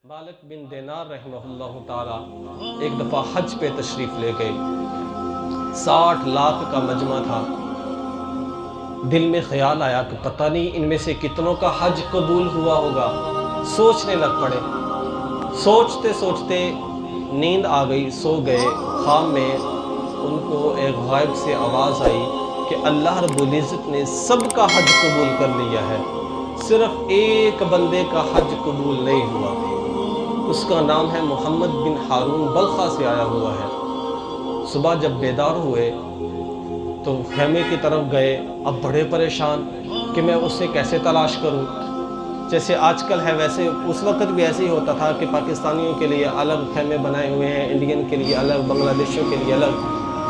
मालिक बिन दिनार रहमहुल्लाह ताला एक दफ़ा हज पे तशरीफ़ ले गए। 60 लाख का मजमा था। दिल में ख्याल आया कि पता नहीं इनमें से कितनों का हज कबूल हुआ होगा। सोचने लग पड़े। सोचते सोचते नींद आ गई, सो गए। ख्वाब में उनको एक गायब से आवाज़ आई कि अल्लाह रब्बुल इज़्ज़त ने सबका हज कबूल कर लिया है, सिर्फ एक बंदे का हज कबूल नहीं हुआ। उसका नाम है मोहम्मद बिन हारून, बल्खा से आया हुआ है। सुबह जब बेदार हुए तो खेमे की तरफ गए। अब बड़े परेशान कि मैं उससे कैसे तलाश करूं। जैसे आजकल है वैसे उस वक़्त भी ऐसे ही होता था कि पाकिस्तानियों के लिए अलग खेमे बनाए हुए हैं, इंडियन के लिए अलग, बांग्लादेशियों के लिए अलग।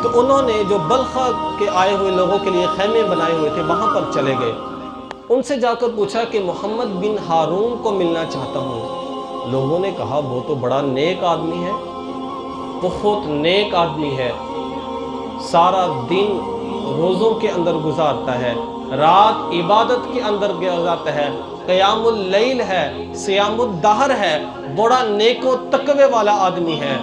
तो उन्होंने जो बल्खा के आए हुए लोगों के लिए खेमे बनाए हुए थे वहाँ पर चले गए। उनसे जाकर पूछा कि मोहम्मद बिन हारून को मिलना चाहता हूँ। लोगों ने कहा वो तो बड़ा नेक आदमी है, बहुत नेक आदमी है, सारा दिन रोज़ों के अंदर गुजारता है, रात इबादत के अंदर गुजारता है, क़यामुल लैल है, सियामुद दहर है, बड़ा नेको तकवे वाला आदमी है।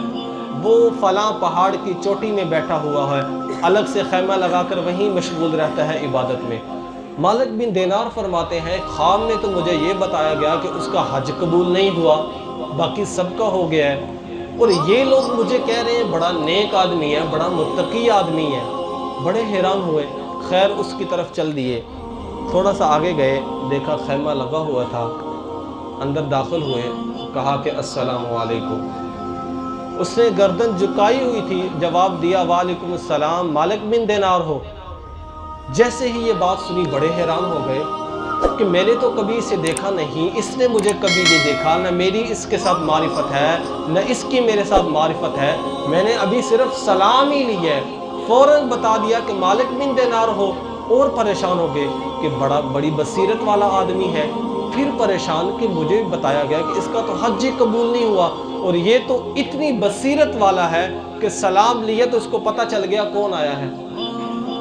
वो फलां पहाड़ की चोटी में बैठा हुआ है, अलग से खैमा लगाकर वहीं मशगूल रहता है इबादत में। मालिक बिन दिनार फरमाते हैं, ख्वाब में तो मुझे ये बताया गया कि उसका हज कबूल नहीं हुआ, बाकी सबका हो गया है। और ये लोग मुझे कह रहे हैं बड़ा नेक आदमी है, बड़ा मुत्तकी आदमी है। बड़े हैरान हुए। खैर उसकी तरफ चल दिए। थोड़ा सा आगे गए, देखा खैमा लगा हुआ था। अंदर दाखिल हुए, कहा कि अस्सलामु अलैकुम। उसने गर्दन झुकाई हुई थी, जवाब दिया वालेकुम अस्सलाम, मालिक बिन दिनार हो। जैसे ही ये बात सुनी बड़े हैरान हो गए कि मैंने तो कभी इसे देखा नहीं, इसने मुझे कभी नहीं देखा, न मेरी इसके साथ मारिफत है, न इसकी मेरे साथ मारिफत है। मैंने अभी सिर्फ सलाम ही ली है, फ़ौरन बता दिया कि मालिक बिन दिनार हो। और परेशान हो गए कि बड़ी बसीरत वाला आदमी है। फिर परेशान कि मुझे बताया गया कि इसका तो हज ही कबूल नहीं हुआ, और ये तो इतनी बसीरत वाला है कि सलाम लिया तो इसको पता चल गया कौन आया है।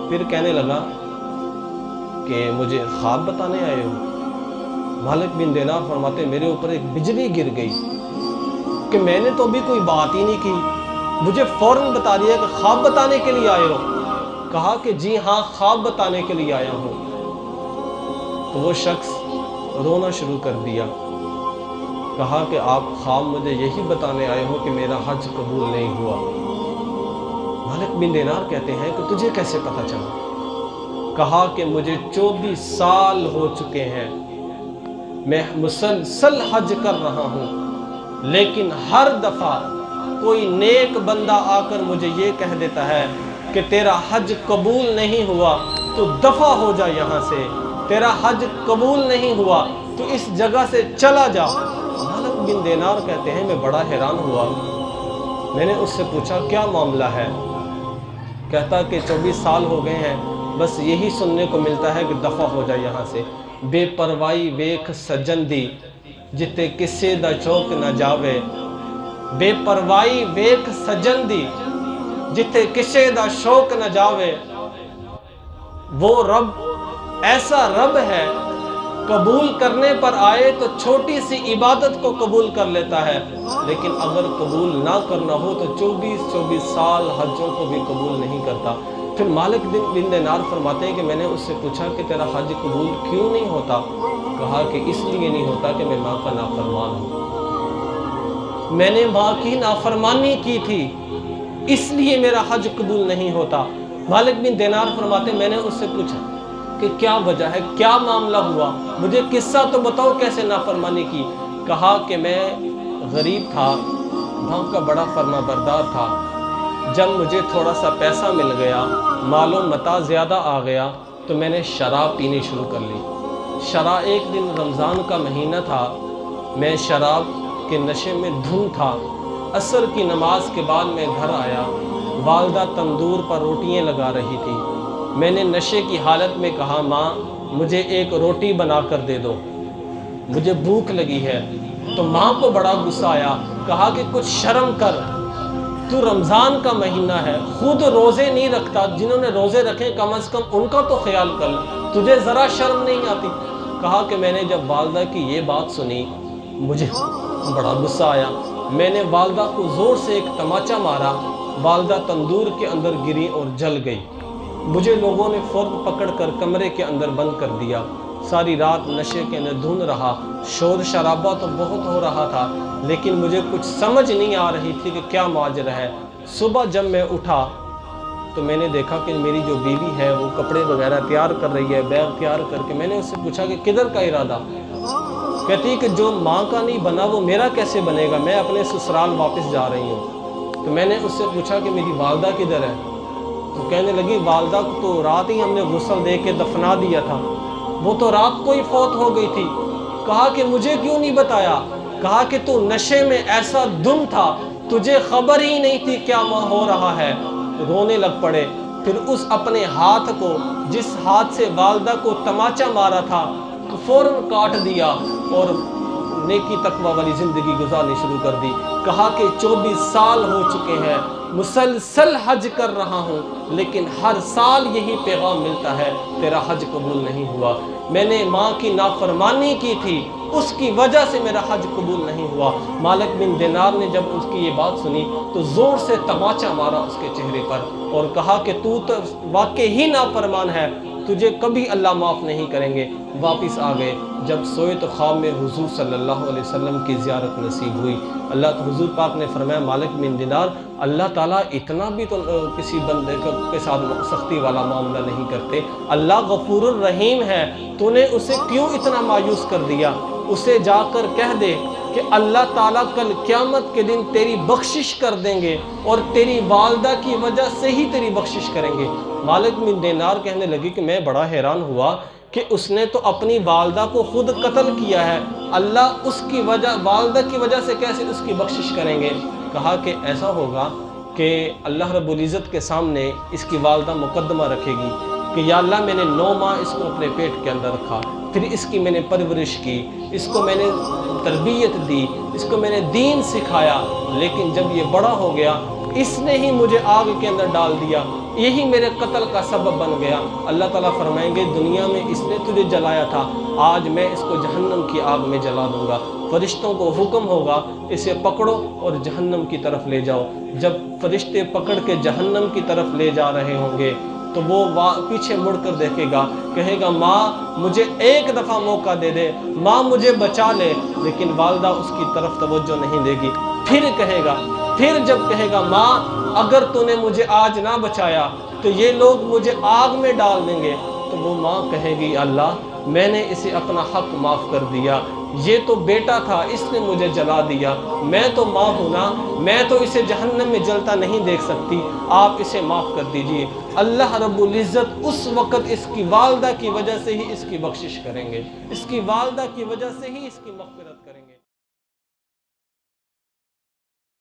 फिर कहने लगा कि मुझे ख्वाब बताने आए हो। मालिक बिन दिनार फरमाते मेरे ऊपर एक बिजली गिर गई कि मैंने तो अभी कोई बात ही नहीं की, मुझे फौरन बता दिया कि ख्वाब बताने के लिए आए हो। कहा कि जी हाँ, ख्वाब बताने के लिए आया हूँ। तो वो शख्स रोना शुरू कर दिया। कहा कि आप ख्वाब मुझे यही बताने आए हो कि मेरा हज कबूल नहीं हुआ। मालिक बिन दिनार कहते हैं कि तुझे कैसे पता चला? कहा कि मुझे 24 साल हो चुके हैं, मैं मुसलसल हज कर रहा हूँ, लेकिन हर दफ़ा कोई नेक बंदा आकर मुझे ये कह देता है कि तेरा हज कबूल नहीं हुआ तो दफ़ा हो जा यहाँ से, तेरा हज कबूल नहीं हुआ तो इस जगह से चला जा। मालिक बिन दिनार कहते हैं मैं बड़ा हैरान हुआ। मैंने उससे पूछा क्या मामला है? कहता कि 24 साल हो गए हैं, बस यही सुनने को मिलता है कि दफ़ा हो जाए यहाँ से। बेपरवाही वेख सजन दी, जिते किसे दा चौक न जावे। बेपरवाही वेख सजन दी, जिते किसे दा शौक न जावे। वो रब ऐसा रब है, कबूल करने पर आए तो छोटी सी इबादत को कबूल कर लेता है, लेकिन अगर कबूल ना करना हो तो 24 साल हजों को भी कबूल नहीं करता। फिर मालिक बिन दिनार फरमाते हैं कि मैंने उससे पूछा कि तेरा हज कबूल क्यों नहीं होता? कहा कि इसलिए नहीं होता कि मैं माँ का नाफरमान हूँ, मैंने माँ की नाफरमानी की थी, इसलिए मेरा हज कबूल नहीं होता। मालिक बिन दिनार फरमाते मैंने उससे पूछा कि क्या वजह है, क्या मामला हुआ, मुझे किस्सा तो बताओ कैसे नाफरमानी की। कहा कि मैं गरीब था, माँ का बड़ा फर्माबरदार था। जब मुझे थोड़ा सा पैसा मिल गया, मालूम मता ज़्यादा आ गया, तो मैंने शराब पीनी शुरू कर ली। शराब, एक दिन रमज़ान का महीना था, मैं शराब के नशे में धुन था। असर की नमाज के बाद मैं घर आया, वालदा तंदूर पर रोटियां लगा रही थी। मैंने नशे की हालत में कहा माँ मुझे एक रोटी बना कर दे दो, मुझे भूख लगी है। तो माँ को बड़ा गुस्सा आया, कहा कि कुछ शर्म कर, तू रमज़ान का महीना है, खुद रोज़े नहीं रखता, जिन्होंने रोज़े रखे कम अज़ कम उनका तो ख्याल कर, तुझे ज़रा शर्म नहीं आती? कहा कि मैंने जब वालदा की ये बात सुनी मुझे بڑا غصہ آیا، میں نے والدہ کو زور سے ایک تماچا مارا، والدہ تندور کے اندر گری اور جل گئی۔ مجھے لوگوں نے فوراً پکڑ کر کمرے کے اندر بند کر دیا۔ ساری رات نشے کے اندر دھن رہا، شور شرابہ تو بہت ہو رہا تھا، لیکن مجھے کچھ سمجھ نہیں آ رہی تھی کہ کیا ماجرا ہے۔ صبح جب میں اٹھا تو میں نے دیکھا کہ میری جو بیوی ہے وہ کپڑے وغیرہ تیار کر رہی ہے، بیگ تیار کر کے۔ میں نے اس سے پوچھا کہ کدھر کا ارادہ؟ کہتی کہ جو ماں کا نہیں بنا وہ میرا کیسے بنے گا، میں اپنے سسرال واپس جا رہی ہوں۔ تو میں نے اس سے پوچھا کہ میری والدہ کدھر ہے؟ تو کہنے لگی والدہ کو تو رات ہی ہم نے غسل دے کے دفنا دیا تھا، وہ تو رات کو ہی فوت ہو گئی تھی۔ کہا کہ مجھے کیوں نہیں بتایا؟ کہا کہ تو نشے میں ایسا دم تھا، تجھے خبر ہی نہیں تھی کیا ہو رہا ہے۔ رونے لگ پڑے۔ پھر اس اپنے ہاتھ کو جس ہاتھ سے والدہ کو تماچا مارا تھا فوراً کاٹ دیا اور نیکی تقوی والی زندگی گزارنی شروع کر دی۔ کہا کہ 24 سال ہو چکے ہیں، مسلسل حج کر رہا ہوں، لیکن ہر سال یہی پیغام ملتا ہے تیرا حج قبول نہیں ہوا۔ میں نے ماں کی نافرمانی کی تھی، اس کی وجہ سے میرا حج قبول نہیں ہوا۔ مالک بن دینار نے جب اس کی یہ بات سنی تو زور سے تماچا مارا اس کے چہرے پر اور کہا کہ تو واقعی ہی نافرمان ہے، تجھے کبھی اللہ معاف نہیں کریں گے۔ واپس آ گئے۔ جب سوئے تو خواب میں حضور صلی اللہ علیہ وسلم کی زیارت نصیب ہوئی۔ حضور پاک نے فرمایا مالک بن دینار، اللہ تعالیٰ اتنا بھی تو کسی بندے کے ساتھ سختی والا معاملہ نہیں کرتے۔ اللہ غفور الرحیم ہے، تو نے اسے کیوں اتنا مایوس کر دیا؟ اسے جا کر کہہ دے کہ اللہ تعالیٰ کل قیامت کے دن تیری بخشش کر دیں گے اور تیری والدہ کی وجہ سے ہی تیری بخشش کریں گے۔ مالک بن دینار کہنے لگی کہ میں بڑا حیران ہوا کہ اس نے تو اپنی والدہ کو خود قتل کیا ہے، اللہ اس کی وجہ والدہ کی وجہ سے کیسے اس کی بخشش کریں گے؟ کہا کہ ایسا ہوگا کہ اللہ رب العزت کے سامنے اس کی والدہ مقدمہ رکھے گی کہ یا اللہ میں نے 9 ماہ اس کو اپنے پیٹ کے اندر رکھا، پھر اس کی میں نے پرورش کی، اس کو میں نے تربیت دی، اس کو میں نے دین سکھایا، لیکن جب یہ بڑا ہو گیا اس نے ہی مجھے آگ کے اندر ڈال دیا، یہی میرے قتل کا سبب بن گیا۔ اللہ تعالیٰ فرمائیں گے دنیا میں اس نے تجھے جلایا تھا، آج میں اس کو جہنم کی آگ میں جلا دوں گا۔ فرشتوں کو حکم ہوگا اسے پکڑو اور جہنم کی طرف لے جاؤ۔ جب فرشتے پکڑ کے جہنم کی طرف لے جا رہے ہوں گے تو وہ پیچھے مڑ کر دیکھے گا، کہے گا ماں مجھے ایک دفعہ موقع دے دے، ماں مجھے بچا لے، لیکن والدہ اس کی طرف توجہ نہیں دے گی۔ پھر کہے گا، پھر جب کہے گا ماں اگر تو نے مجھے آج نہ بچایا تو یہ لوگ مجھے آگ میں ڈال دیں گے، تو وہ ماں کہے گی اللہ میں نے اسے اپنا حق معاف کر دیا، یہ تو بیٹا تھا اس نے مجھے جلا دیا، میں تو ماں ہوں نا، میں تو اسے جہنم میں جلتا نہیں دیکھ سکتی، آپ اسے معاف کر دیجئے۔ اللہ رب العزت اس وقت اس کی والدہ کی وجہ سے ہی اس کی بخشش کریں گے، اس کی والدہ کی وجہ سے ہی اس کی مغفرت کریں گے۔